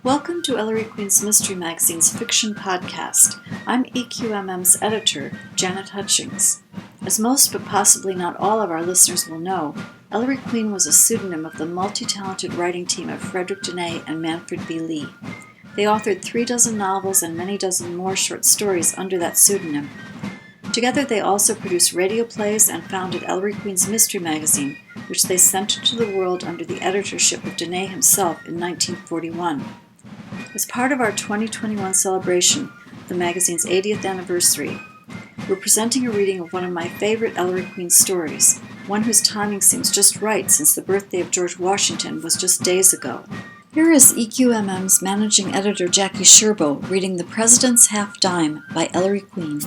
Welcome to Ellery Queen's Mystery Magazine's fiction podcast. I'm EQMM's editor, Janet Hutchings. As most but possibly not all of our listeners will know, Ellery Queen was a pseudonym of the multi-talented writing team of Frederick Disme and Manfred B. Lee. They authored 36 novels and many dozen more short stories under that pseudonym. Together they also produced radio plays and founded Ellery Queen's Mystery Magazine, which they sent to the world under the editorship of Disme himself in 1941. As part of our 2021 celebration, the magazine's 80th anniversary, we're presenting a reading of one of my favorite Ellery Queen stories, one whose timing seems just right since the birthday of George Washington was just days ago. Here is EQMM's managing editor Jackie Sherbo reading The President's Half Dime by Ellery Queen.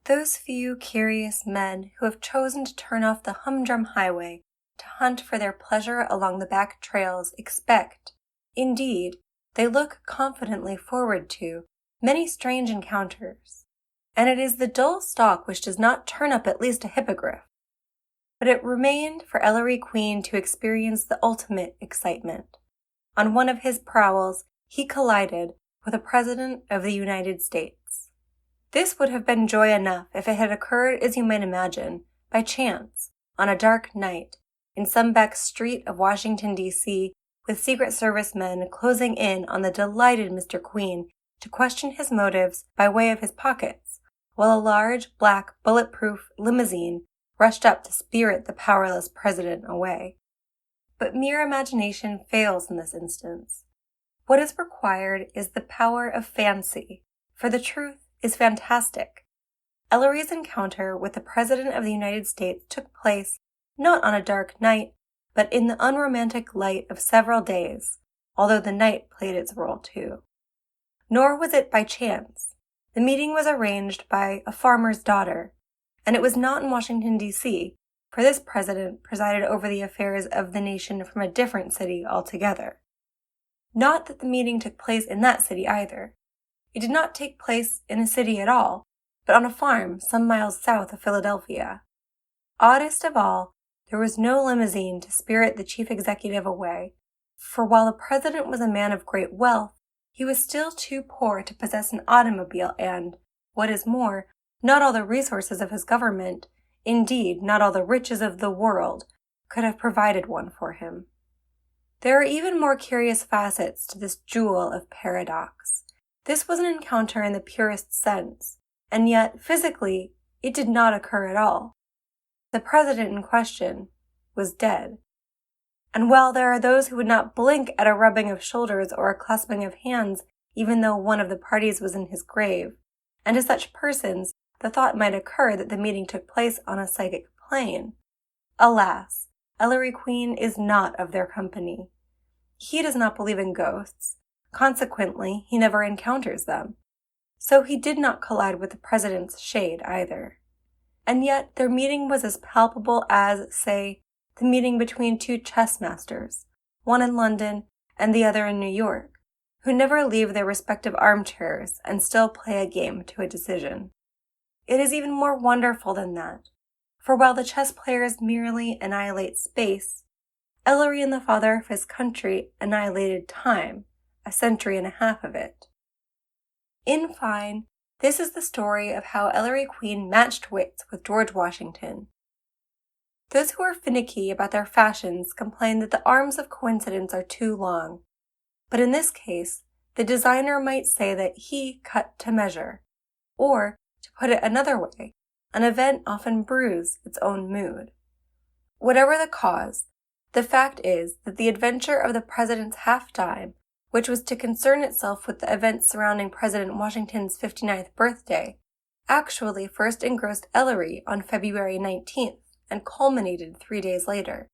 Those few curious men who have chosen to turn off the humdrum highway to hunt for their pleasure along the back trails expect, indeed, they look confidently forward to, many strange encounters. And it is the dull stalk which does not turn up at least a hippogriff. But it remained for Ellery Queen to experience the ultimate excitement. On one of his prowls, he collided with a President of the United States. This would have been joy enough if it had occurred, as you might imagine, by chance, on a dark night, in some back street of Washington, D.C., with Secret Service men closing in on the delighted Mr. Queen to question his motives by way of his pockets, while a large, black, bulletproof limousine rushed up to spirit the powerless president away. But mere imagination fails in this instance. What is required is the power of fancy, for the truth is fantastic. Ellery's encounter with the President of the United States took place not on a dark night, but in the unromantic light of several days, although the night played its role too. Nor was it by chance. The meeting was arranged by a farmer's daughter, and it was not in Washington, D.C., for this president presided over the affairs of the nation from a different city altogether. Not that the meeting took place in that city either. It did not take place in a city at all, but on a farm some miles south of Philadelphia. Oddest of all, there was no limousine to spirit the chief executive away, for while the president was a man of great wealth, he was still too poor to possess an automobile and, what is more, not all the resources of his government, indeed not all the riches of the world, could have provided one for him. There are even more curious facets to this jewel of paradox. This was an encounter in the purest sense, and yet, physically, it did not occur at all. The president in question was dead. And while there are those who would not blink at a rubbing of shoulders or a clasping of hands, even though one of the parties was in his grave, and to such persons the thought might occur that the meeting took place on a psychic plane, alas, Ellery Queen is not of their company. He does not believe in ghosts. Consequently, he never encounters them. So he did not collide with the president's shade either. And yet their meeting was as palpable as, say, the meeting between two chess masters, one in London and the other in New York, who never leave their respective armchairs and still play a game to a decision. It is even more wonderful than that, for while the chess players merely annihilate space, Ellery and the father of his country annihilated time, a century and a half of it. In fine, this is the story of how Ellery Queen matched wits with George Washington. Those who are finicky about their fashions complain that the arms of coincidence are too long, but in this case, the designer might say that he cut to measure, or, to put it another way, an event often brews its own mood. Whatever the cause, the fact is that the adventure of the president's half-dime, which was to concern itself with the events surrounding President Washington's 59th birthday, actually first engrossed Ellery on February 19th and culminated 3 days later.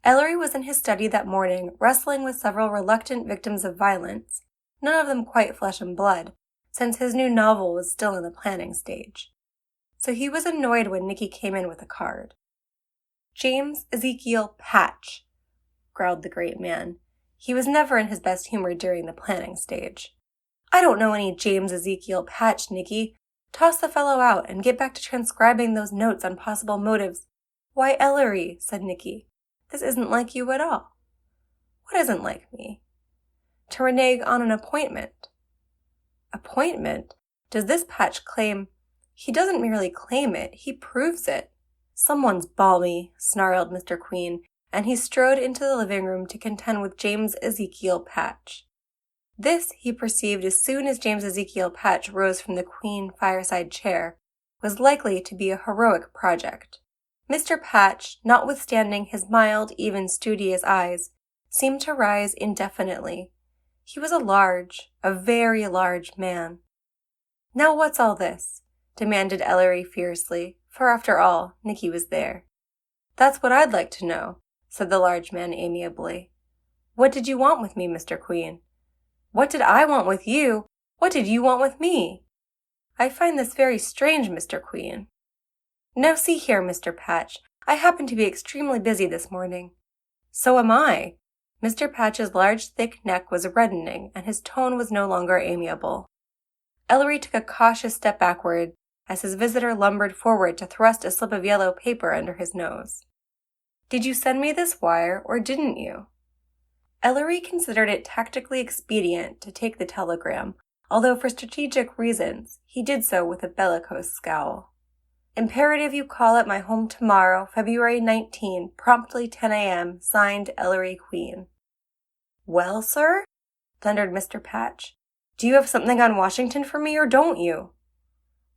Ellery was in his study that morning wrestling with several reluctant victims of violence, none of them quite flesh and blood, since his new novel was still in the planning stage. So he was annoyed when Nicky came in with a card. "James Ezekiel Patch," growled the great man. He was never in his best humor during the planning stage. "I don't know any James Ezekiel Patch, Nicky. Toss the fellow out and get back to transcribing those notes on possible motives." "Why, Ellery," said Nicky, This isn't like you at all." "What isn't like me?" "To renege on an appointment." "Appointment? Does this Patch claim—" "He doesn't merely claim it, he proves it." "Someone's balmy," snarled Mr. Queen, and he strode into the living room to contend with James Ezekiel Patch. This, he perceived as soon as James Ezekiel Patch rose from the Queen fireside chair, was likely to be a heroic project. Mr. Patch, notwithstanding his mild, even studious eyes, seemed to rise indefinitely. He was a very large man. "Now what's all this?" demanded Ellery fiercely, for after all, Nicky was there. "That's what I'd like to know," said the large man amiably. "What did you want with me, Mr. Queen?" "What did I want with you? What did you want with me?" "I find this very strange, Mr. Queen." "Now see here, Mr. Patch, I happen to be extremely busy this morning." "So am I." Mr. Patch's large, thick neck was reddening, and his tone was no longer amiable. Ellery took a cautious step backward as his visitor lumbered forward to thrust a slip of yellow paper under his nose. "Did you send me this wire, or didn't you?" Ellery considered it tactically expedient to take the telegram, although for strategic reasons he did so with a bellicose scowl. "Imperative you call at my home tomorrow, February 19, promptly 10 a.m., signed Ellery Queen." "Well, sir?" thundered Mr. Patch. "Do you have something on Washington for me, or don't you?"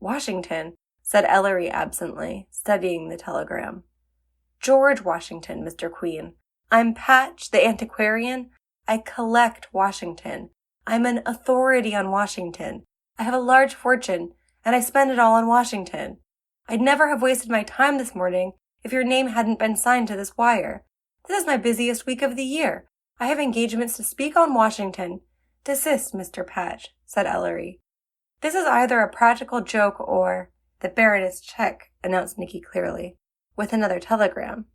"Washington," said Ellery absently, studying the telegram. "George Washington, Mr. Queen. I'm Patch, the antiquarian. I collect Washington. I'm an authority on Washington. I have a large fortune, and I spend it all on Washington. I'd never have wasted my time this morning if your name hadn't been signed to this wire. This is my busiest week of the year. I have engagements to speak on Washington." "Desist, Mr. Patch," said Ellery. "This is either a practical joke or—" "The Baroness' check," announced Nicky clearly, with another telegram.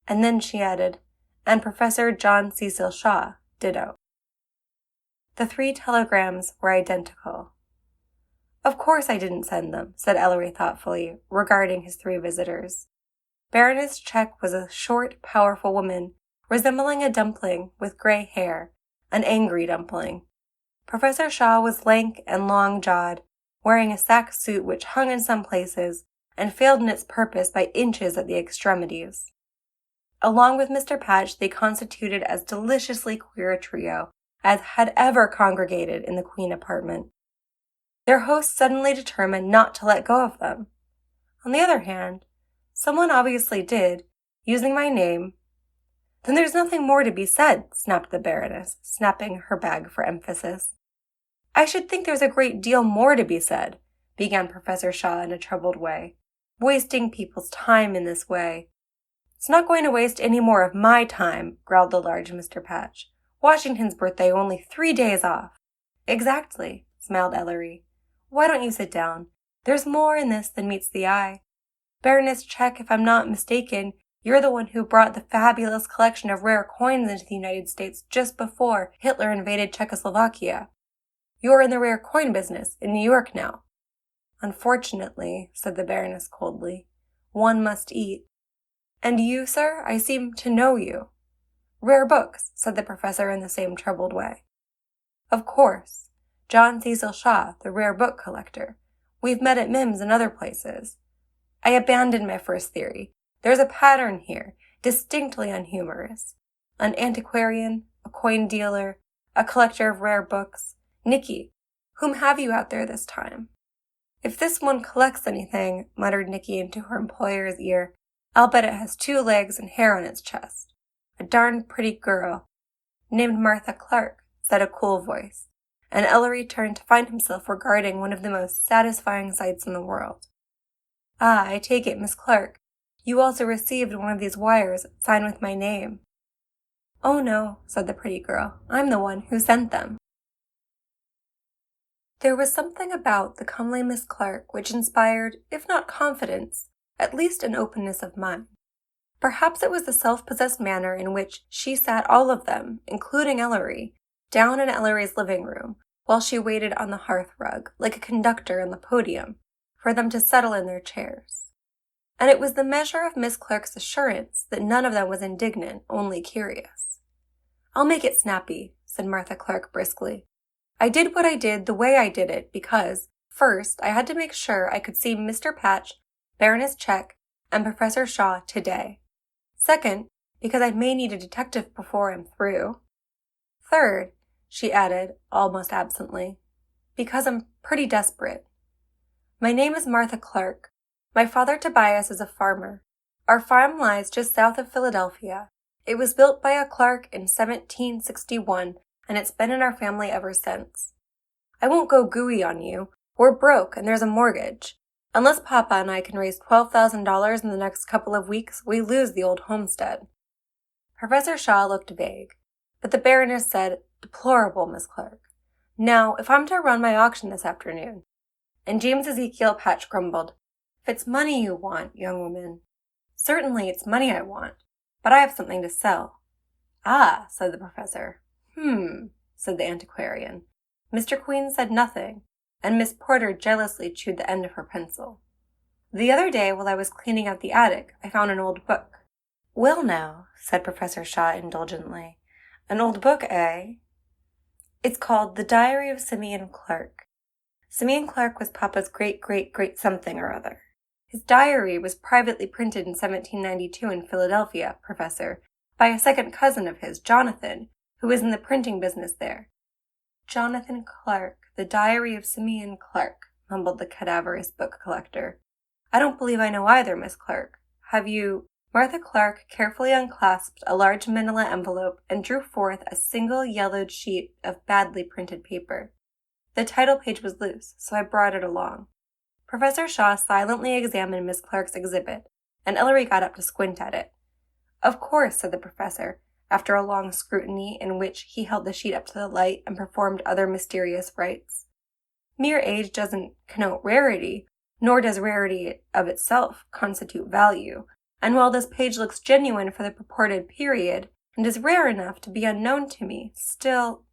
And then she added, "And Professor John Cecil Shaw, ditto." The 3 telegrams were identical. "Of course I didn't send them," said Ellery thoughtfully, regarding his 3 visitors. Baroness Check was a short, powerful woman, resembling a dumpling with gray hair, an angry dumpling. Professor Shaw was lank and long-jawed, wearing a sack suit which hung in some places and failed in its purpose by inches at the extremities. Along with Mr. Patch, they constituted as deliciously queer a trio as had ever congregated in the Queen apartment. Their host suddenly determined not to let go of them. On the other hand, someone obviously did, using my name. "Then there's nothing more to be said," snapped the Baroness, snapping her bag for emphasis. "I should think there's a great deal more to be said," began Professor Shaw in a troubled way. "Wasting people's time in this way." "It's not going to waste any more of my time," growled the large Mr. Patch. "Washington's birthday only 3 days off." "Exactly," smiled Ellery. "Why don't you sit down? There's more in this than meets the eye. Baroness Check, if I'm not mistaken, you're the one who brought the fabulous collection of rare coins into the United States just before Hitler invaded Czechoslovakia. You're in the rare coin business in New York now." "Unfortunately," said the Baroness coldly, "one must eat." "And you, sir? I seem to know you." "Rare books," said the professor in the same troubled way. "Of course. John Cecil Shaw, the rare book collector. We've met at Mims and other places." I abandoned my first theory. There's a pattern here, distinctly unhumorous. An antiquarian, a coin dealer, a collector of rare books. Nicky, whom have you out there this time? "If this one collects anything," muttered Nicky into her employer's ear, "I'll bet it has 2 legs and hair on its chest. A darn pretty girl." "Named Martha Clark," said a cool voice, and Ellery turned to find himself regarding one of the most satisfying sights in the world. "Ah, I take it, Miss Clark, you also received one of these wires signed with my name." "Oh no," said the pretty girl, "I'm the one who sent them." There was something about the comely Miss Clark which inspired, if not confidence, at least an openness of mind. Perhaps it was the self-possessed manner in which she sat all of them, including Ellery, down in Ellery's living room, while she waited on the hearth rug, like a conductor on the podium, for them to settle in their chairs. and it was the measure of Miss Clark's assurance that none of them was indignant, only curious. "I'll make it snappy," said Martha Clark briskly. "I did what I did the way I did it because, first, I had to make sure I could see Mr. Patch, Baroness Check, and Professor Shaw today. Second, because I may need a detective before I'm through. Third," she added, almost absently, "because I'm pretty desperate. My name is Martha Clark. My father Tobias is a farmer. Our farm lies just south of Philadelphia. It was built by a Clark in 1761, and it's been in our family ever since. I won't go gooey on you. We're broke, and there's a mortgage. Unless Papa and I can raise $12,000 in the next couple of weeks, we lose the old homestead." Professor Shaw looked vague, but the Baroness said, "Deplorable, Miss Clark. Now, if I'm to run my auction this afternoon," and James Ezekiel Patch grumbled, "If it's money you want, young woman." "Certainly it's money I want, but I have something to sell." "Ah," said the professor. Said the antiquarian. Mr. Queen said nothing, and Miss Porter jealously chewed the end of her pencil. "The other day, while I was cleaning out the attic, I found an old book." "Well now," said Professor Shaw indulgently. "An old book, eh?" "It's called The Diary of Simeon Clark. Simeon Clark was Papa's great-great-great something or other. His diary was privately printed in 1792 in Philadelphia, Professor, by a second cousin of his, Jonathan, who was in the printing business there." "Jonathan Clark, The Diary of Simeon Clark," mumbled the cadaverous book collector. "I don't believe I know either, Miss Clark. Have you—" Martha Clark carefully unclasped a large manila envelope and drew forth a single yellowed sheet of badly printed paper. The title page was loose, so I brought it along. Professor Shaw silently examined Miss Clark's exhibit, and Ellery got up to squint at it. "Of course," said the professor, after a long scrutiny in which he held the sheet up to the light and performed other mysterious rites. "Mere age doesn't connote rarity, nor does rarity of itself constitute value, and while this page looks genuine for the purported period, and is rare enough to be unknown to me, still—"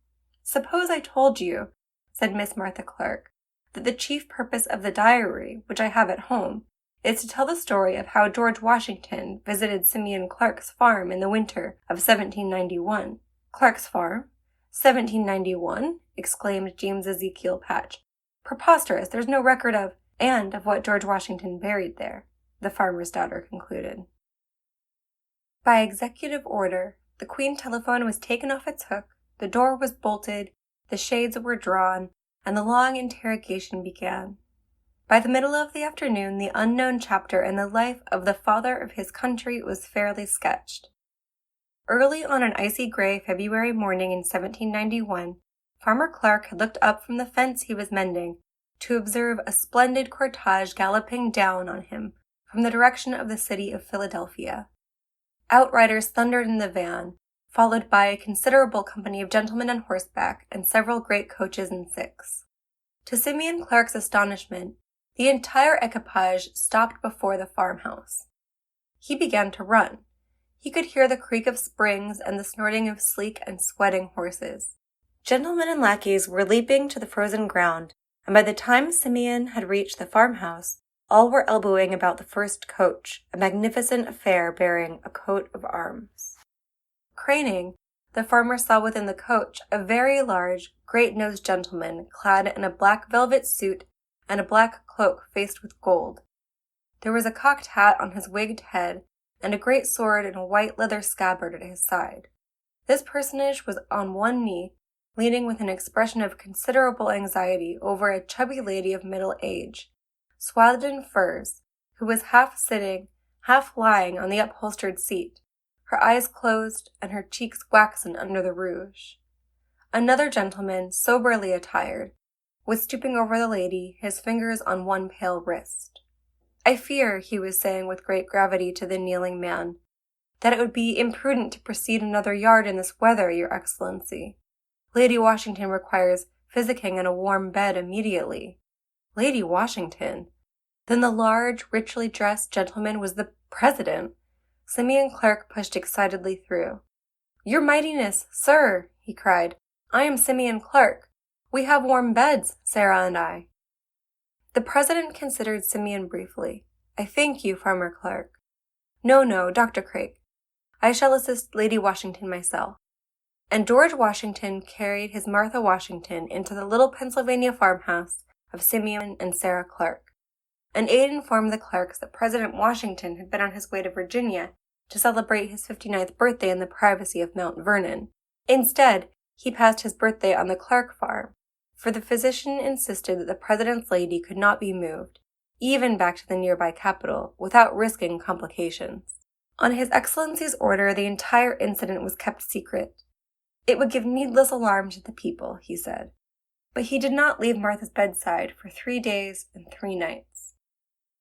"Suppose I told you," said Miss Martha Clark, "that the chief purpose of the diary, which I have at home, is to tell the story of how George Washington visited Simeon Clark's farm in the winter of 1791. "Clark's farm? 1791? Exclaimed James Ezekiel Patch. "Preposterous! There's no record of—" "And of what George Washington buried there," the farmer's daughter concluded. By executive order, the Queen telephone was taken off its hook, the door was bolted, the shades were drawn, and the long interrogation began. By the middle of the afternoon, the unknown chapter in the life of the father of his country was fairly sketched. Early on an icy gray February morning in 1791, Farmer Clark had looked up from the fence he was mending to observe a splendid cortege galloping down on him from the direction of the city of Philadelphia. Outriders thundered in the van, followed by a considerable company of gentlemen on horseback and several great coaches and six. To Simeon Clark's astonishment, the entire equipage stopped before the farmhouse. He began to run. He could hear the creak of springs and the snorting of sleek and sweating horses. Gentlemen and lackeys were leaping to the frozen ground, and by the time Simeon had reached the farmhouse, all were elbowing about the first coach, a magnificent affair bearing a coat of arms. Craning, the farmer saw within the coach a very large, great-nosed gentleman clad in a black velvet suit and a black cloak faced with gold. There was a cocked hat on his wigged head, and a great sword in a white leather scabbard at his side. This personage was on one knee, leaning with an expression of considerable anxiety over a chubby lady of middle age, swathed in furs, who was half sitting, half lying on the upholstered seat, her eyes closed and her cheeks waxen under the rouge. Another gentleman, soberly attired, was stooping over the lady, his fingers on one pale wrist. "I fear," he was saying with great gravity to the kneeling man, "that it would be imprudent to proceed another yard in this weather, Your Excellency. Lady Washington requires physicking and a warm bed immediately." Lady Washington? Then the large, richly dressed gentleman was the President. Simeon Clark pushed excitedly through. "Your Mightiness, sir," he cried, "I am Simeon Clark. We have warm beds, Sarah and I." The President considered Simeon briefly. I thank you, Farmer Clark. No, Dr. Craig. I shall assist Lady Washington myself. And George Washington carried his Martha Washington into the little Pennsylvania farmhouse of Simeon and Sarah Clark. An aide informed the Clarks that President Washington had been on his way to Virginia to celebrate his 59th birthday in the privacy of Mount Vernon. Instead, he passed his birthday on the Clark farm, for the physician insisted that the President's lady could not be moved, even back to the nearby capital, without risking complications. On His Excellency's order, the entire incident was kept secret. It would give needless alarm to the people, he said. But he did not leave Martha's bedside for 3 days and 3 nights.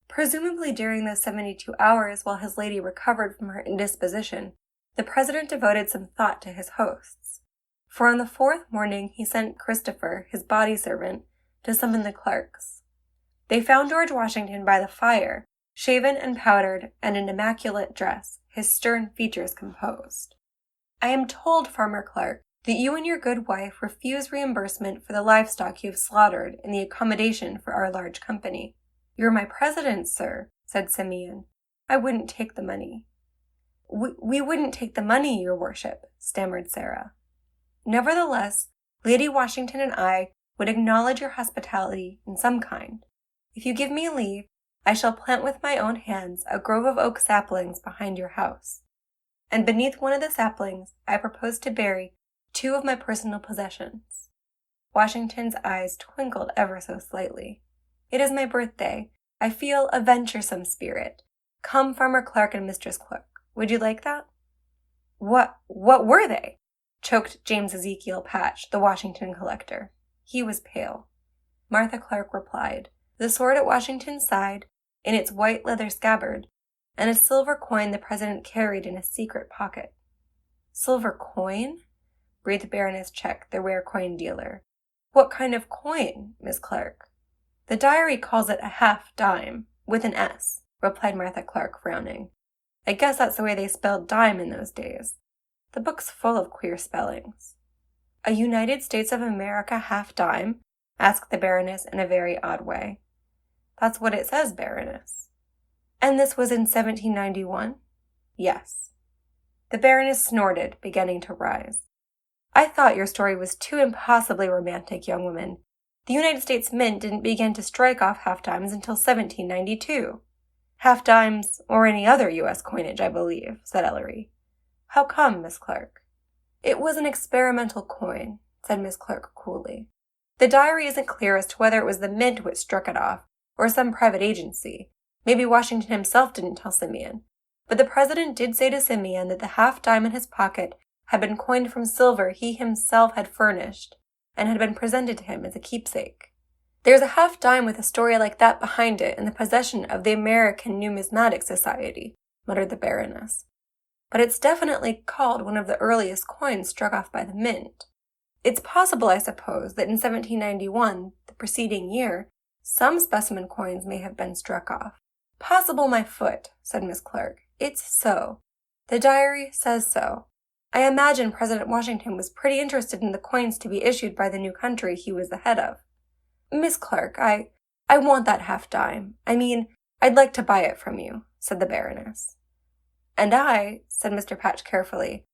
Presumably during those 72 hours while his lady recovered from her indisposition, the President devoted some thought to his hosts. For on the 4th morning he sent Christopher, his body servant, to summon the Clarks. They found George Washington by the fire, shaven and powdered, and in immaculate dress, his stern features composed. I am told, Farmer Clark, that you and your good wife refuse reimbursement for the livestock you have slaughtered in the accommodation for our large company. You're my president, sir, said Simeon. I wouldn't take the money. We wouldn't take the money, your worship, stammered Sarah. Nevertheless, Lady Washington and I would acknowledge your hospitality in some kind. If you give me leave, I shall plant with my own hands a grove of oak saplings behind your house. And beneath one of the saplings, I propose to bury 2 of my personal possessions. Washington's eyes twinkled ever so slightly. It is my birthday. I feel a venturesome spirit. Come, Farmer Clark and Mistress Clark. Would you like that? What were they? Choked James Ezekiel Patch, the Washington collector. He was pale. Martha Clark replied, the sword at Washington's side, in its white leather scabbard, and a silver coin the President carried in a secret pocket. Silver coin? Breathed Baroness Check, the rare coin dealer. What kind of coin, Miss Clark? The diary calls it a half-dime, with an S, replied Martha Clark, frowning. I guess that's the way they spelled dime in those days. The book's full of queer spellings. A United States of America half-dime? Asked the Baroness in a very odd way. That's what it says, Baroness. And this was in 1791? Yes. The Baroness snorted, beginning to rise. I thought your story was too impossibly romantic, young woman. The United States Mint didn't begin to strike off half-dimes until 1792. Half-dimes, or any other U.S. coinage, I believe, said Ellery. How come, Miss Clark? It was an experimental coin, said Miss Clark coolly. The diary isn't clear as to whether it was the Mint which struck it off, or some private agency. Maybe Washington himself didn't tell Simeon. But the President did say to Simeon that the half-dime in his pocket had been coined from silver he himself had furnished, and had been presented to him as a keepsake. There's a half-dime with a story like that behind it in the possession of the American Numismatic Society, muttered the Baroness. But it's definitely called one of the earliest coins struck off by the Mint. It's possible, I suppose, that in 1791, the preceding year, some specimen coins may have been struck off. Possible, my foot, said Miss Clark. It's so. The diary says so. I imagine President Washington was pretty interested in the coins to be issued by the new country he was the head of. Miss Clark, I want that half-dime. I mean, I'd like to buy it from you, said the Baroness. And I, said Mr. Patch carefully,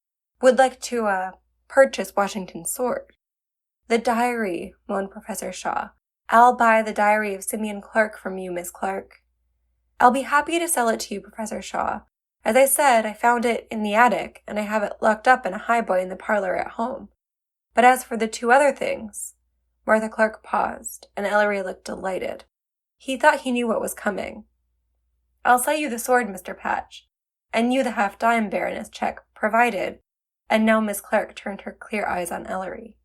would like to, purchase Washington's sword. The diary, moaned Professor Shaw. I'll buy the diary of Simeon Clark from you, Miss Clark. I'll be happy to sell it to you, Professor Shaw. As I said, I found it in the attic, and I have it locked up in a highboy in the parlor at home. But as for the 2 other things— Martha Clark paused, and Ellery looked delighted. He thought he knew what was coming. I'll sell you the sword, Mr. Patch, and you the half-dime, Baroness Check, provided— and now Miss Clark turned her clear eyes on Ellery.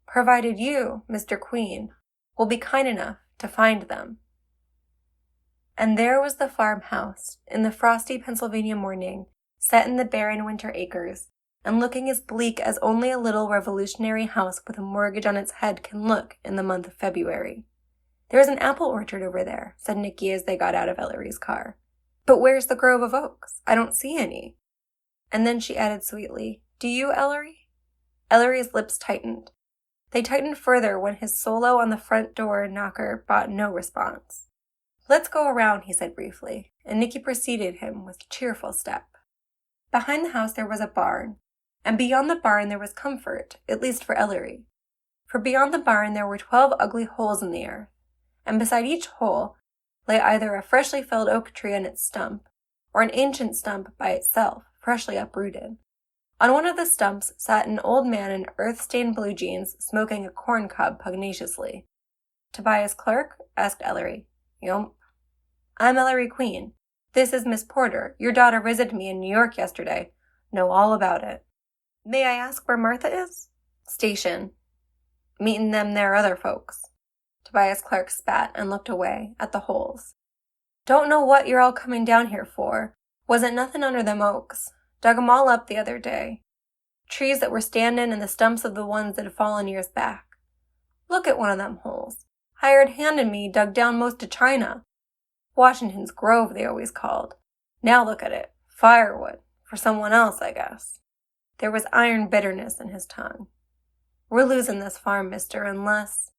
Provided you, Mr. Queen, will be kind enough to find them. And there was the farmhouse, in the frosty Pennsylvania morning, set in the barren winter acres, and looking as bleak as only a little revolutionary house with a mortgage on its head can look in the month of February. There's an apple orchard over there, said Nicky as they got out of Ellery's car. But where's the grove of oaks? I don't see any. And then she added sweetly, Do you, Ellery? Ellery's lips tightened. They tightened further when his solo on the front door knocker brought no response. "Let's go around," he said briefly, and Nicky preceded him with cheerful step. Behind the house there was a barn, and beyond the barn there was comfort, at least for Ellery. For beyond the barn there were 12 ugly holes in the earth, and beside each hole lay either a freshly felled oak tree on its stump, or an ancient stump by itself, freshly uprooted. On one of the stumps sat an old man in earth-stained blue jeans, smoking a corn cob pugnaciously. "Tobias Clark?" asked Ellery. "Yump." "I'm Ellery Queen. This is Miss Porter. Your daughter visited me in New York yesterday. Know all about it." "May I ask where Martha is?" "Station. Meetin' them there other folks." Tobias Clark spat and looked away at the holes. "Don't know what you're all coming down here for. Wasn't nothing under them oaks. Dug 'em all up the other day. Trees that were standin' and the stumps of the ones that had fallen years back. Look at one of them holes. Hired hand and me dug down most to China. Washington's Grove, they always called. Now look at it. Firewood. For someone else, I guess." There was iron bitterness in his tongue. "We're losing this farm, mister, unless—"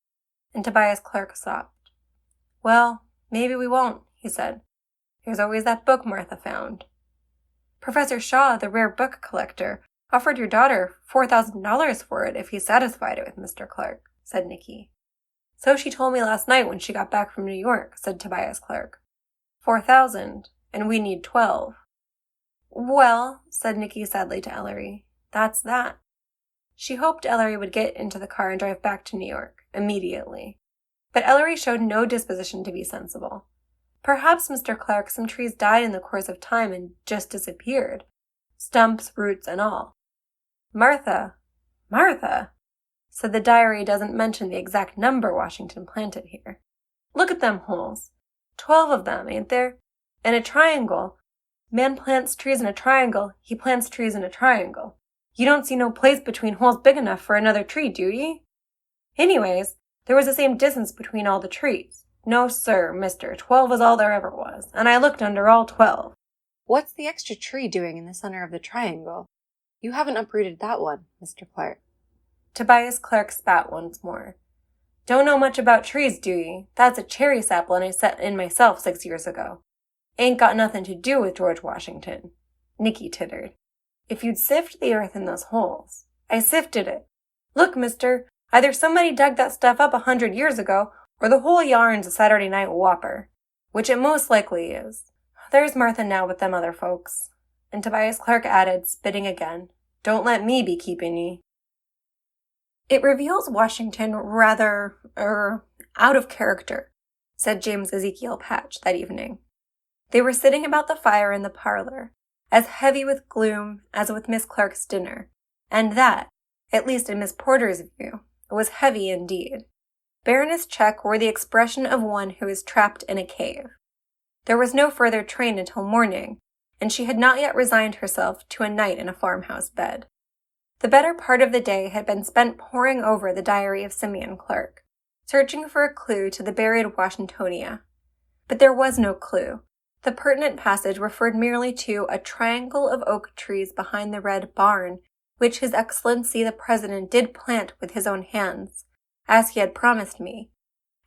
And Tobias Clark sobbed. "Well, maybe we won't," he said. "There's always that book Martha found." "Professor Shaw, the rare book collector, offered your daughter $4,000 for it if he satisfied it with Mr. Clark," said Nicky. "So she told me last night when she got back from New York," said Tobias Clark. 4,000, and we need 12. "Well," said Nicky sadly to Ellery, "that's that." She hoped Ellery would get into the car and drive back to New York immediately. But Ellery showed no disposition to be sensible. "Perhaps, Mr. Clark, some trees died in the course of time and just disappeared. Stumps, roots, and all." Martha, said the diary doesn't mention the exact number Washington planted here. "Look at them holes. 12 of them, ain't there? And a triangle. Man plants trees in a triangle, he plants trees in a triangle. You don't see no place between holes big enough for another tree, do ye? Anyways, there was the same distance between all the trees. No, sir, mister, 12 is all there ever was, and I looked under all 12. What's the extra tree doing in the center of the triangle? You haven't uprooted that one, Mr. Clark." Tobias Clark spat once more. "Don't know much about trees, do ye? That's a cherry sapple and I set in myself 6 years ago. Ain't got nothing to do with George Washington." Nicky tittered. "If you'd sift the earth in those holes." "I sifted it. Look, mister, either somebody dug that stuff up 100 years ago, or the whole yarn's a Saturday night whopper. Which it most likely is. There's Martha now with them other folks." And Tobias Clark added, spitting again, "Don't let me be keeping ye." "It reveals Washington rather, out of character," said James Ezekiel Patch that evening. They were sitting about the fire in the parlor, as heavy with gloom as with Miss Clark's dinner, and that, at least in Miss Porter's view, was heavy indeed. Baroness Check wore the expression of one who is trapped in a cave. There was no further train until morning, and she had not yet resigned herself to a night in a farmhouse bed. The better part of the day had been spent poring over the diary of Simeon Clark, searching for a clue to the buried Washingtonia. But there was no clue. The pertinent passage referred merely to a triangle of oak trees behind the red barn, which His Excellency the President did plant with his own hands, as he had promised me,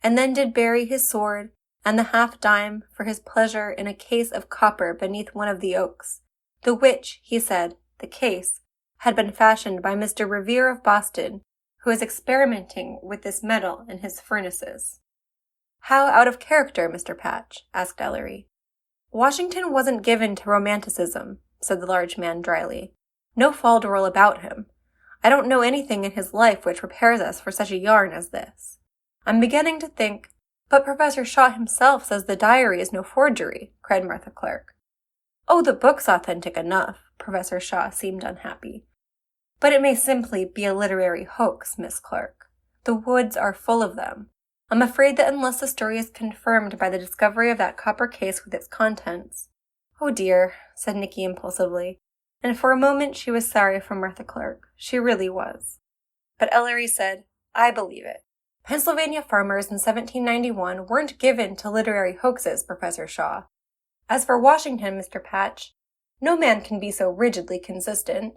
and then did bury his sword and the half-dime for his pleasure in a case of copper beneath one of the oaks, the which, he said, the case, had been fashioned by Mr. Revere of Boston, who was experimenting with this metal in his furnaces. "How out of character, Mr. Patch?" asked Ellery. "Washington wasn't given to romanticism," said the large man dryly. "No falderal about him. I don't know anything in his life which prepares us for such a yarn as this. I'm beginning to think—" "But Professor Shaw himself says the diary is no forgery," cried Martha Clark. "Oh, the book's authentic enough." Professor Shaw seemed unhappy. "But it may simply be a literary hoax, Miss Clark. The woods are full of them. I'm afraid that unless the story is confirmed by the discovery of that copper case with its contents—" "Oh dear," said Nicky impulsively, and for a moment she was sorry for Martha Clark. She really was. But Ellery said, "I believe it. Pennsylvania farmers in 1791 weren't given to literary hoaxes, Professor Shaw. As for Washington, Mr. Patch, no man can be so rigidly consistent,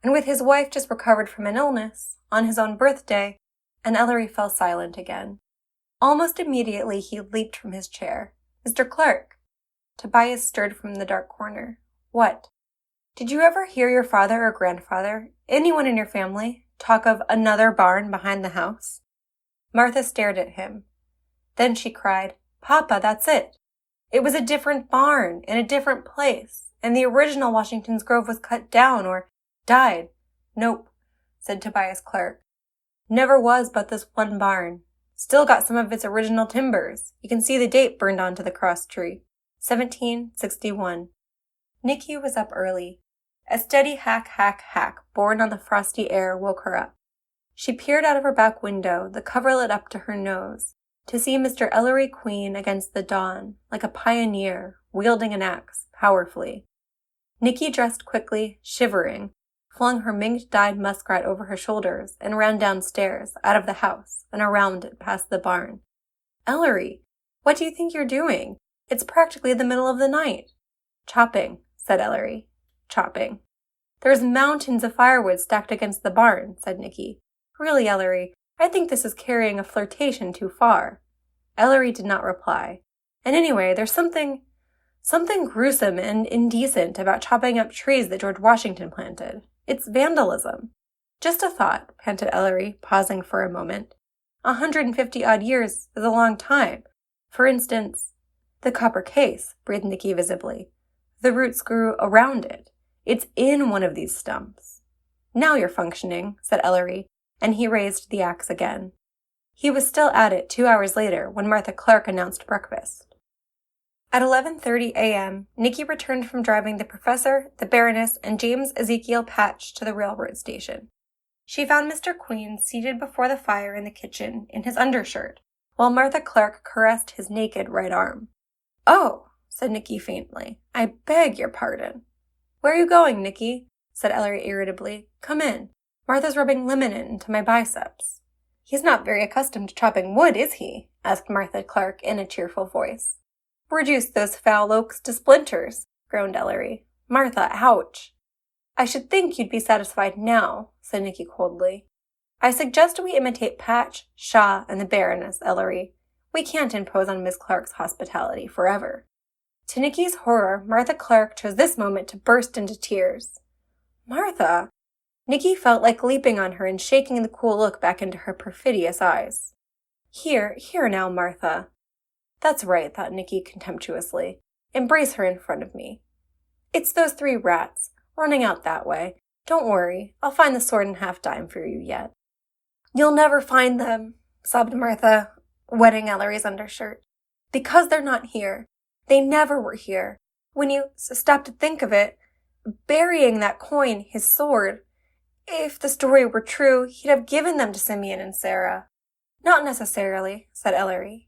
and with his wife just recovered from an illness, on his own birthday," and Ellery fell silent again. Almost immediately he leaped from his chair. Mr. Clark. Tobias stirred from the dark corner. What? Did you ever hear your father or grandfather, anyone in your family, talk of another barn behind the house? Martha stared at him. Then she cried, Papa, that's it. It was a different barn in a different place, and the original Washington's Grove was cut down or died. Nope, said Tobias Clark. Never was but this one barn. Still got some of its original timbers. You can see the date burned onto the cross tree. 1761. Nicky was up early. A steady hack, hack, hack, borne on the frosty air, woke her up. She peered out of her back window, the coverlet up to her nose, to see Mr. Ellery Queen against the dawn, like a pioneer, wielding an axe, powerfully. Nicky dressed quickly, shivering, flung her mink-dyed muskrat over her shoulders, and ran downstairs, out of the house, and around it past the barn. Ellery, what do you think you're doing? It's practically the middle of the night. Chopping, said Ellery. Chopping. There's mountains of firewood stacked against the barn, said Nicky. Really, Ellery, I think this is carrying a flirtation too far. Ellery did not reply. And anyway, there's something gruesome and indecent about chopping up trees that George Washington planted. It's vandalism. Just a thought, panted Ellery, pausing for a moment. 150-odd years is a long time. For instance, the copper case, breathed Nicky visibly. The roots grew around it. It's in one of these stumps. Now you're functioning, said Ellery, and he raised the axe again. He was still at it 2 hours later when Martha Clark announced breakfast. At 11:30 a.m., Nicky returned from driving the professor, the Baroness, and James Ezekiel Patch to the railroad station. She found Mr. Queen seated before the fire in the kitchen in his undershirt, while Martha Clark caressed his naked right arm. Oh, said Nicky faintly, I beg your pardon. Where are you going, Nicky? Said Ellery irritably. Come in. Martha's rubbing liniment into my biceps. He's not very accustomed to chopping wood, is he? Asked Martha Clark in a cheerful voice. Reduce those foul oaks to splinters, groaned Ellery. Martha, ouch. I should think you'd be satisfied now, said Nicky coldly. I suggest we imitate Patch, Shaw, and the Baroness, Ellery. We can't impose on Miss Clark's hospitality forever. To Nicky's horror, Martha Clark chose this moment to burst into tears. Martha! Nicky felt like leaping on her and shaking the cool look back into her perfidious eyes. Here now, Martha. That's right, thought Nicky contemptuously. Embrace her in front of me. It's those 3 rats, running out that way. Don't worry, I'll find the sword and half-dime for you yet. You'll never find them, sobbed Martha, wetting Ellery's undershirt. Because they're not here. They never were here. When you stop to think of it, burying that coin, his sword, if the story were true, he'd have given them to Simeon and Sarah. Not necessarily, said Ellery.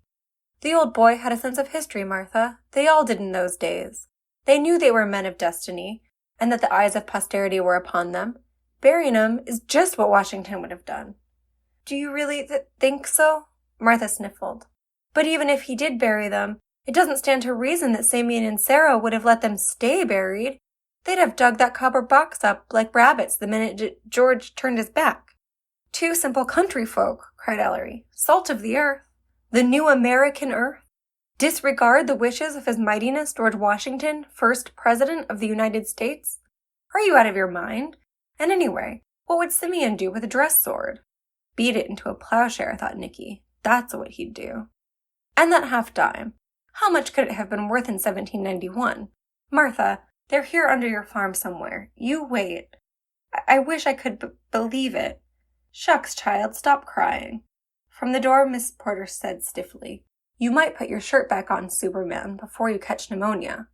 The old boy had a sense of history, Martha. They all did in those days. They knew they were men of destiny, and that the eyes of posterity were upon them. Burying them is just what Washington would have done. Do you really think so? Martha sniffled. But even if he did bury them, it doesn't stand to reason that Simeon and Sarah would have let them stay buried. They'd have dug that copper box up like rabbits the minute George turned his back. 2 simple country folk, cried Ellery. Salt of the earth. The new American earth. Disregard the wishes of His Mightiness George Washington, first President of the United States? Are you out of your mind? And anyway, what would Simeon do with a dress sword? Beat it into a plowshare, thought Nicky. That's what he'd do. And that half-dime. How much could it have been worth in 1791? Martha, they're here under your farm somewhere. You wait. I wish I could believe it. Shucks, child, stop crying. From the door, Miss Porter said stiffly, You might put your shirt back on, Superman, before you catch pneumonia.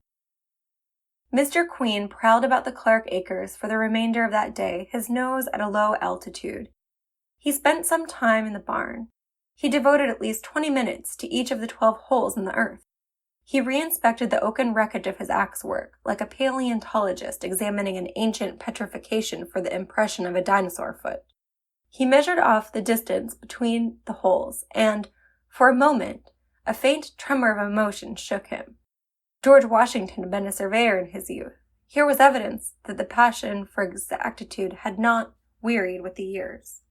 Mr. Queen prowled about the Clark acres for the remainder of that day, his nose at a low altitude. He spent some time in the barn. He devoted at least 20 minutes to each of the 12 holes in the earth. He re-inspected the oaken wreckage of his axe work, like a paleontologist examining an ancient petrification for the impression of a dinosaur foot. He measured off the distance between the holes, and, for a moment, a faint tremor of emotion shook him. George Washington had been a surveyor in his youth. Here was evidence that the passion for exactitude had not wearied with the years.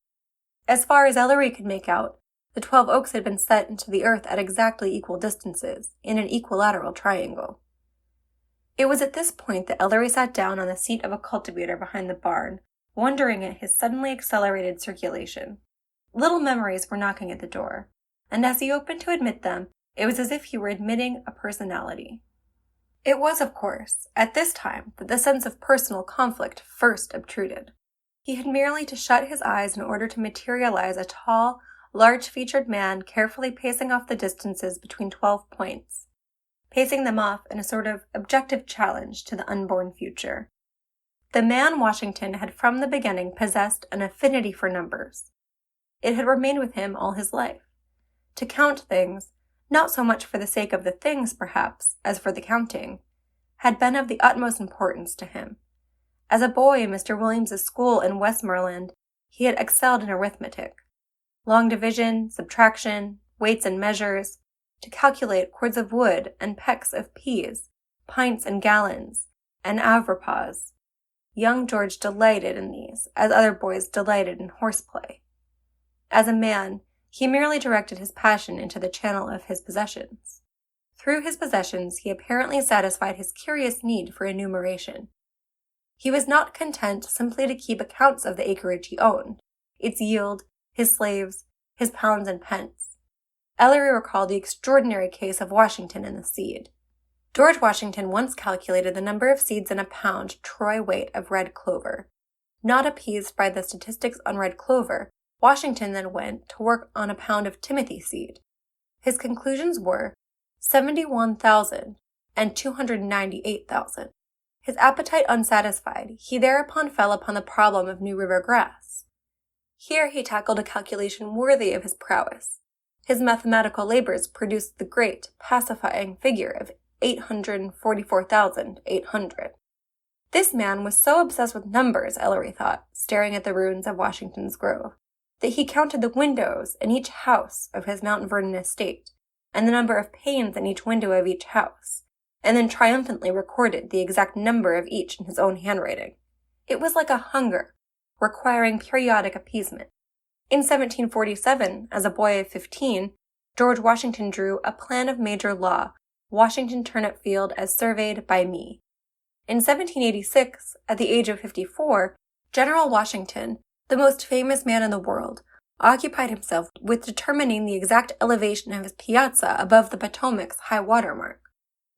As far as Ellery could make out, The 12 oaks had been set into the earth at exactly equal distances, in an equilateral triangle. It was at this point that Ellery sat down on the seat of a cultivator behind the barn, wondering at his suddenly accelerated circulation. Little memories were knocking at the door, and as he opened to admit them, it was as if he were admitting a personality. It was, of course, at this time that the sense of personal conflict first obtruded. He had merely to shut his eyes in order to materialize a tall, large-featured man carefully pacing off the distances between 12 points, pacing them off in a sort of objective challenge to the unborn future. The man Washington had from the beginning possessed an affinity for numbers. It had remained with him all his life. To count things, not so much for the sake of the things, perhaps, as for the counting, had been of the utmost importance to him. As a boy in Mr. Williams's school in Westmoreland, he had excelled in arithmetic. Long division, subtraction, weights and measures, to calculate cords of wood and pecks of peas, pints and gallons, and avoirdupois. Young George delighted in these, as other boys delighted in horseplay. As a man, he merely directed his passion into the channel of his possessions. Through his possessions, he apparently satisfied his curious need for enumeration. He was not content simply to keep accounts of the acreage he owned, its yield, his slaves, his pounds and pence. Ellery recalled the extraordinary case of Washington and the seed. George Washington once calculated the number of seeds in a pound troy weight of red clover. Not appeased by the statistics on red clover, Washington then went to work on a pound of timothy seed. His conclusions were 71,000 and 298,000. His appetite unsatisfied, he thereupon fell upon the problem of New River grass. Here he tackled a calculation worthy of his prowess. His mathematical labors produced the great, pacifying figure of 844,800. This man was so obsessed with numbers, Ellery thought, staring at the ruins of Washington's Grove, that he counted the windows in each house of his Mount Vernon estate, and the number of panes in each window of each house, and then triumphantly recorded the exact number of each in his own handwriting. It was like a hunger, requiring periodic appeasement. In 1747, as a boy of 15, George Washington drew a plan of major law, Washington Turnip Field as surveyed by me. In 1786, at the age of 54, General Washington, the most famous man in the world, occupied himself with determining the exact elevation of his piazza above the Potomac's high water mark.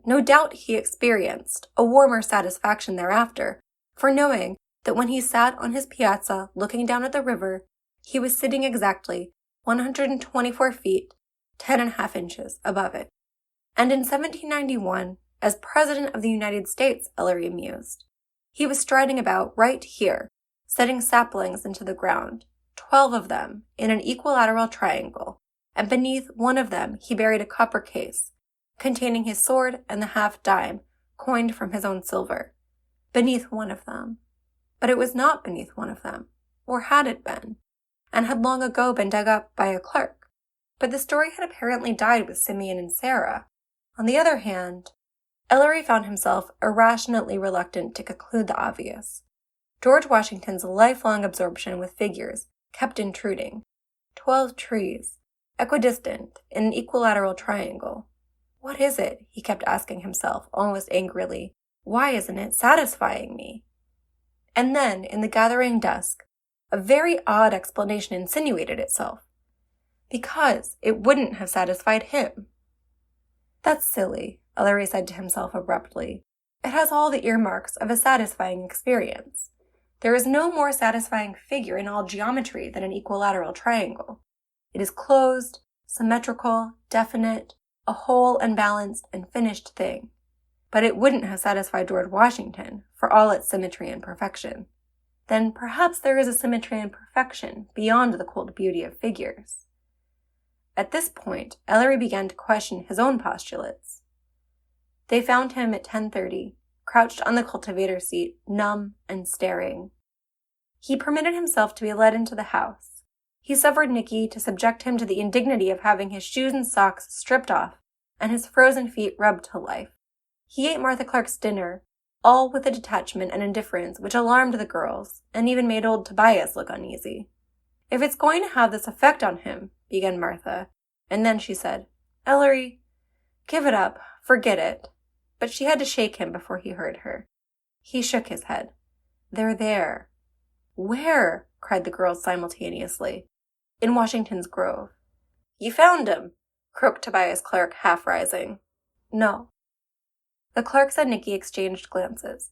No doubt he experienced a warmer satisfaction thereafter, for knowing that when he sat on his piazza looking down at the river, he was sitting exactly 124 feet, 10.5 inches above it. And in 1791, as President of the United States, Ellery mused, he was striding about right here, setting saplings into the ground, 12 of them in an equilateral triangle, and beneath one of them he buried a copper case, containing his sword and the half-dime, coined from his own silver. Beneath one of them. But it was not beneath one of them, or had it been, and had long ago been dug up by a clerk. But the story had apparently died with Simeon and Sarah. On the other hand, Ellery found himself irrationally reluctant to conclude the obvious. George Washington's lifelong absorption with figures kept intruding. 12 trees, equidistant, in an equilateral triangle. What is it? He kept asking himself, almost angrily. Why isn't it satisfying me? And then, in the gathering dusk, a very odd explanation insinuated itself. Because it wouldn't have satisfied him. That's silly, Ellery said to himself abruptly. It has all the earmarks of a satisfying experience. There is no more satisfying figure in all geometry than an equilateral triangle. It is closed, symmetrical, definite, a whole and balanced and finished thing. But it wouldn't have satisfied George Washington, for all its symmetry and perfection. Then perhaps there is a symmetry and perfection beyond the cold beauty of figures. At this point, Ellery began to question his own postulates. They found him at 10:30, crouched on the cultivator seat, numb and staring. He permitted himself to be led into the house. He suffered Nicky to subject him to the indignity of having his shoes and socks stripped off and his frozen feet rubbed to life. He ate Martha Clark's dinner, all with a detachment and indifference which alarmed the girls and even made old Tobias look uneasy. If it's going to have this effect on him, began Martha, and then she said, Ellery, give it up, forget it. But she had to shake him before he heard her. He shook his head. They're there. Where? Cried the girls simultaneously. In Washington's Grove. You found him, croaked Tobias Clark, half rising. No. The Clarks and Nicky exchanged glances.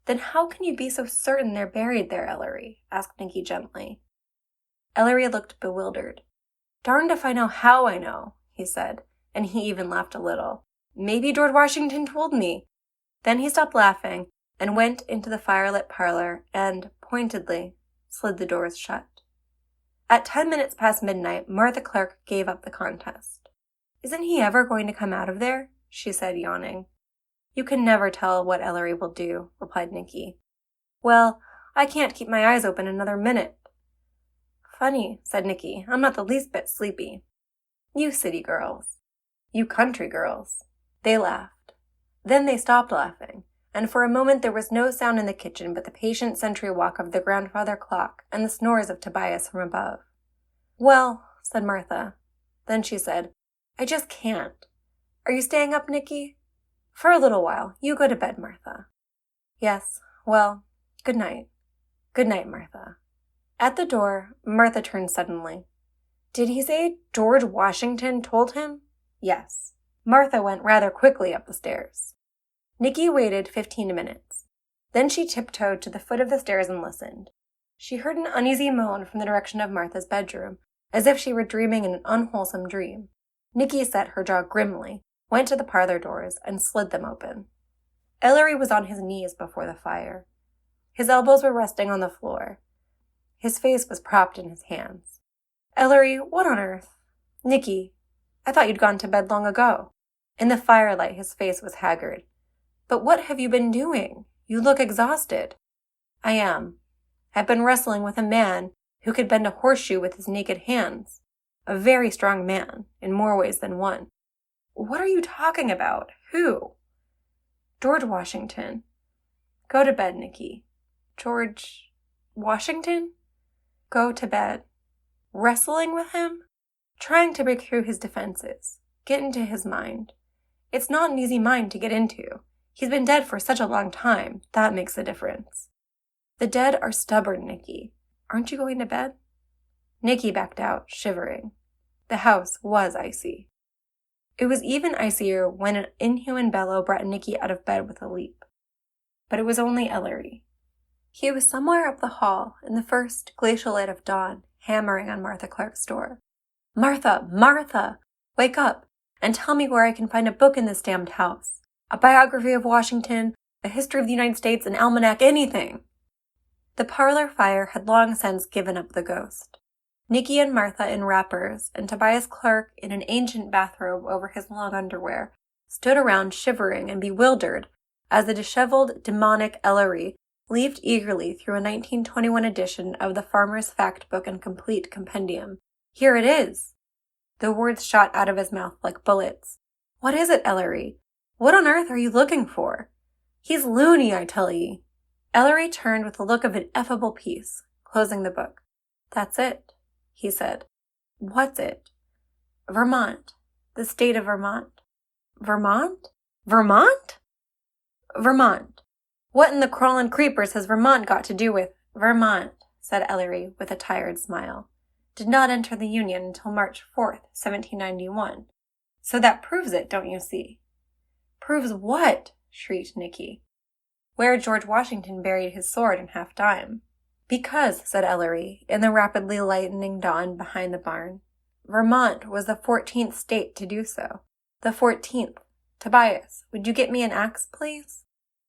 Then how can you be so certain they're buried there, Ellery? Asked Nicky gently. Ellery looked bewildered. Darned if I know how I know, he said, and he even laughed a little. Maybe George Washington told me. Then he stopped laughing and went into the firelit parlor and, pointedly, slid the doors shut. At 10 minutes past midnight, Martha Clark gave up the contest. Isn't he ever going to come out of there? She said, yawning. You can never tell what Ellery will do, replied Nicky. Well, I can't keep my eyes open another minute. Funny, said Nicky. I'm not the least bit sleepy. You city girls. You country girls. They laughed. Then they stopped laughing, and for a moment there was no sound in the kitchen but the patient sentry walk of the grandfather clock and the snores of Tobias from above. Well, said Martha. Then she said, I just can't. Are you staying up, Nicky? For a little while. You go to bed, Martha. Yes, well, good night. Good night, Martha. At the door, Martha turned suddenly. Did he say George Washington told him? Yes. Martha went rather quickly up the stairs. Nicky waited 15 minutes. Then she tiptoed to the foot of the stairs and listened. She heard an uneasy moan from the direction of Martha's bedroom, as if she were dreaming an unwholesome dream. Nicky set her jaw grimly, went to the parlor doors, and slid them open. Ellery was on his knees before the fire. His elbows were resting on the floor. His face was propped in his hands. Ellery, what on earth? Nicky, I thought you'd gone to bed long ago. In the firelight, his face was haggard. But what have you been doing? You look exhausted. I am. I've been wrestling with a man who could bend a horseshoe with his naked hands. A very strong man, in more ways than one. What are you talking about? Who? George Washington. Go to bed, Nicky. George Washington? Go to bed. Wrestling with him? Trying to break through his defenses. Get into his mind. It's not an easy mind to get into. He's been dead for such a long time. That makes a difference. The dead are stubborn, Nicky. Aren't you going to bed? Nicky backed out, shivering. The house was icy. It was even icier when an inhuman bellow brought Nicky out of bed with a leap. But it was only Ellery. He was somewhere up the hall in the first glacial light of dawn, hammering on Martha Clark's door. Martha! Martha! Wake up and tell me where I can find a book in this damned house. A biography of Washington, a history of the United States, an almanac, anything. The parlor fire had long since given up the ghost. Nicky and Martha in wrappers, and Tobias Clark in an ancient bathrobe over his long underwear, stood around shivering and bewildered as the disheveled, demonic Ellery leafed eagerly through a 1921 edition of the Farmer's Fact Book and Complete Compendium. Here it is! The words shot out of his mouth like bullets. What is it, Ellery? What on earth are you looking for? He's loony, I tell ye. Ellery turned with a look of ineffable peace, closing the book. That's it, he said. What's it? Vermont. The state of Vermont. Vermont? Vermont? Vermont. What in the crawlin' creepers has Vermont got to do with Vermont? Said Ellery with a tired smile. Did not enter the Union until March 4th, 1791. So that proves it, don't you see? Proves what? Shrieked Nicky. Where George Washington buried his sword in half-time. Because, said Ellery, in the rapidly lightening dawn behind the barn, Vermont was the 14th state to do so. The 14th. Tobias, would you get me an axe, please?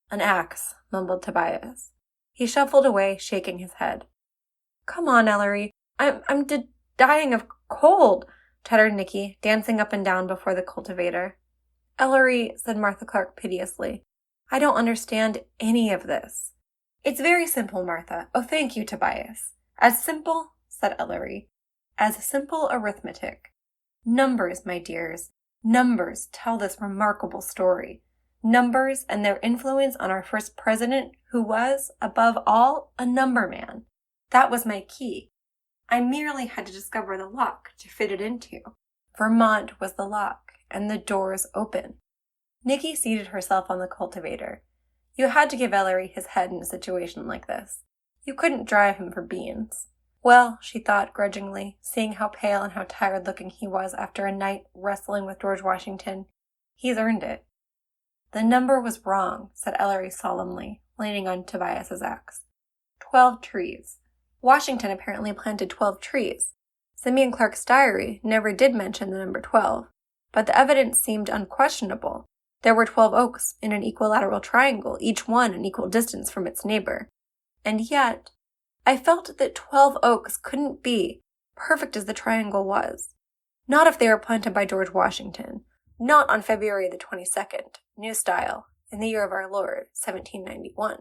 An axe, mumbled Tobias. He shuffled away, shaking his head. Come on, Ellery. I'm dying of cold, chattered Nicky, dancing up and down before the cultivator. Ellery, said Martha Clark piteously, I don't understand any of this. It's very simple, Martha. Oh, thank you, Tobias. As simple, said Ellery, as simple arithmetic. Numbers, my dears, numbers tell this remarkable story. Numbers and their influence on our first president, who was, above all, a number man. That was my key. I merely had to discover the lock to fit it into. Vermont was the lock, and the doors open. Nikki seated herself on the cultivator. You had to give Ellery his head in a situation like this. You couldn't drive him for beans. Well, she thought grudgingly, seeing how pale and how tired-looking he was after a night wrestling with George Washington, he's earned it. The number was wrong, said Ellery solemnly, leaning on Tobias's axe. 12 trees. Washington apparently planted 12 trees. Simeon Clark's diary never did mention the number 12, but the evidence seemed unquestionable. There were 12 oaks in an equilateral triangle, each one an equal distance from its neighbor. And yet, I felt that 12 oaks couldn't be, perfect as the triangle was. Not if they were planted by George Washington. Not on February the 22nd, New Style, in the year of our Lord, 1791.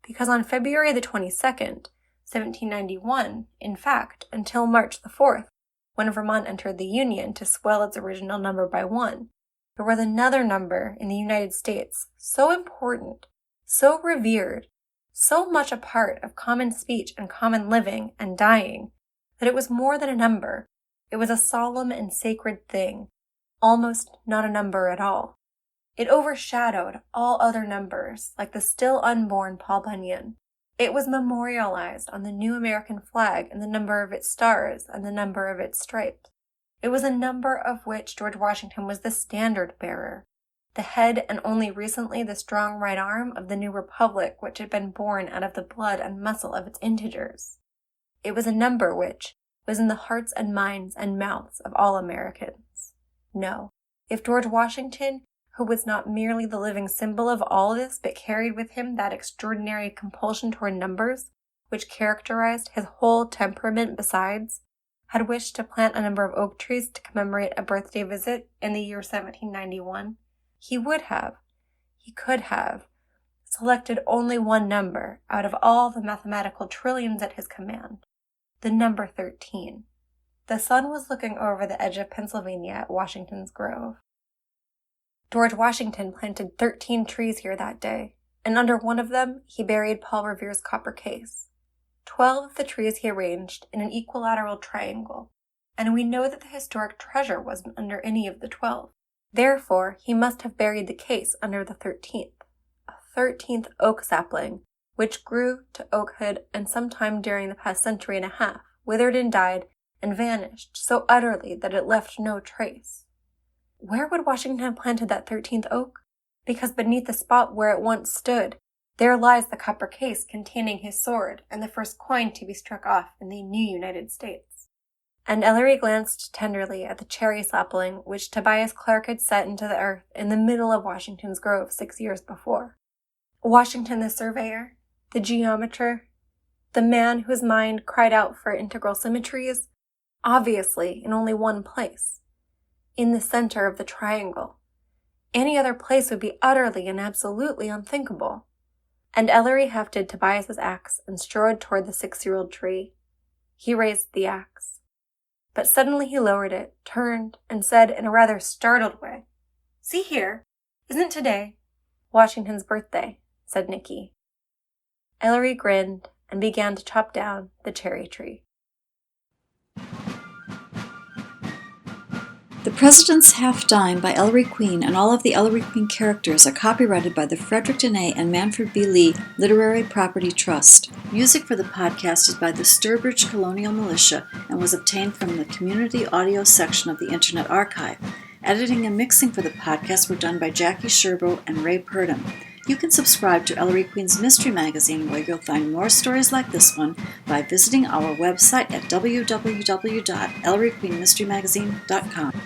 Because on February the 22nd, 1791, in fact, until March the 4th, when Vermont entered the Union to swell its original number by 1, there was another number in the United States so important, so revered, so much a part of common speech and common living and dying, that it was more than a number. It was a solemn and sacred thing, almost not a number at all. It overshadowed all other numbers, like the still unborn Paul Bunyan. It was memorialized on the new American flag in the number of its stars and the number of its stripes. It was a number of which George Washington was the standard bearer, the head and only recently the strong right arm of the new republic which had been born out of the blood and muscle of its integers. It was a number which was in the hearts and minds and mouths of all Americans. No, if George Washington, who was not merely the living symbol of all this, but carried with him that extraordinary compulsion toward numbers, which characterized his whole temperament besides, had wished to plant a number of oak trees to commemorate a birthday visit in the year 1791, he could have, selected only one number out of all the mathematical trillions at his command, the number 13. The sun was looking over the edge of Pennsylvania at Washington's Grove. George Washington planted 13 trees here that day, and under one of them he buried Paul Revere's copper case. 12 of the trees he arranged in an equilateral triangle, and we know that the historic treasure wasn't under any of the 12. Therefore, he must have buried the case under the 13th, a 13th oak sapling, which grew to oakhood and sometime during the past century and a half, withered and died, and vanished so utterly that it left no trace. Where would Washington have planted that 13th oak? Because beneath the spot where it once stood, there lies the copper case containing his sword and the first coin to be struck off in the new United States. And Ellery glanced tenderly at the cherry sapling which Tobias Clark had set into the earth in the middle of Washington's Grove 6 years before. Washington the surveyor, the geometer, the man whose mind cried out for integral symmetries, obviously in only one place, in the center of the triangle. Any other place would be utterly and absolutely unthinkable. And Ellery hefted Tobias's axe and strode toward the 6-year-old tree. He raised the axe. But suddenly he lowered it, turned, and said in a rather startled way, "See here, isn't today Washington's birthday?" said Nicky. Ellery grinned and began to chop down the cherry tree. The President's Half-Dime by Ellery Queen and all of the Ellery Queen characters are copyrighted by the Frederick Dene and Manfred B. Lee Literary Property Trust. Music for the podcast is by the Sturbridge Colonial Militia and was obtained from the Community Audio section of the Internet Archive. Editing and mixing for the podcast were done by Jackie Sherbo and Ray Purdom. You can subscribe to Ellery Queen's Mystery Magazine, where you'll find more stories like this one by visiting our website at www.elleryqueenmysterymagazine.com.